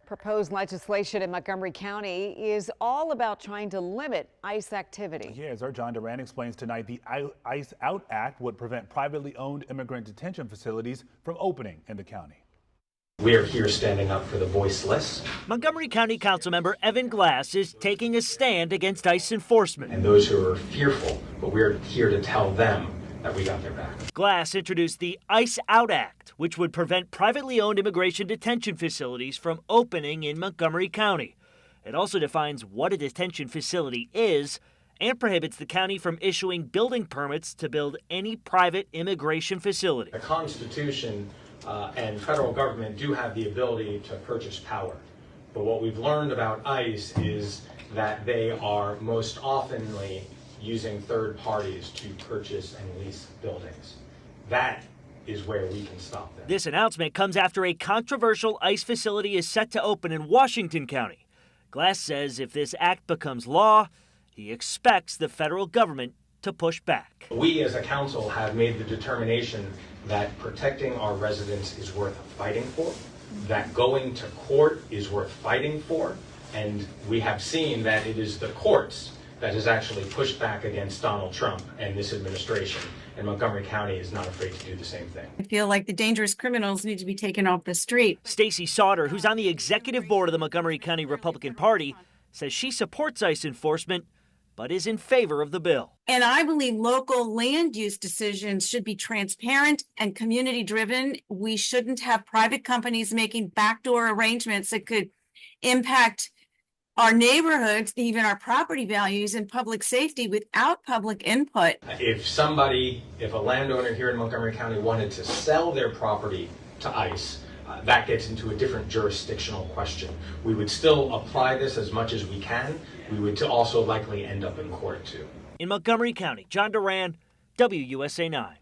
Proposed legislation in Montgomery County is all about trying to limit ICE activity. Yeah, as our John Duran explains tonight, the ICE Out Act would prevent privately owned immigrant detention facilities from opening in the county. We are here standing up for the voiceless. Montgomery County Councilmember Evan Glass is taking a stand against ICE enforcement. And those who are fearful, but we're here to tell them that we got their back. Glass introduced the ICE Out Act, which would prevent privately owned immigration detention facilities from opening in Montgomery County. It also defines what a detention facility is and prohibits the county from issuing building permits to build any private immigration facility. The Constitution and federal government do have the ability to purchase power. But what we've learned about ICE is that they are most oftenly using third parties to purchase and lease buildings. That is where we can stop them. This announcement comes after a controversial ICE facility is set to open in Washington County. Glass says if this act becomes law, he expects the federal government to push back. We as a council have made the determination that protecting our residents is worth fighting for, that going to court is worth fighting for, and we have seen that it is the courts that has actually pushed back against Donald Trump and this administration, and Montgomery County is not afraid to do the same thing. I feel like the dangerous criminals need to be taken off the street. Stacey Sauter, who's on the executive board of the Montgomery County Republican Party, says she supports ICE enforcement, but is in favor of the bill. And I believe local land use decisions should be transparent and community driven. We shouldn't have private companies making backdoor arrangements that could impact our neighborhoods, even our property values and public safety without public input. If a landowner here in Montgomery County wanted to sell their property to ICE, that gets into a different jurisdictional question. We would still apply this as much as we can. We would also likely end up in court too. In Montgomery County, John Duran, WUSA 9.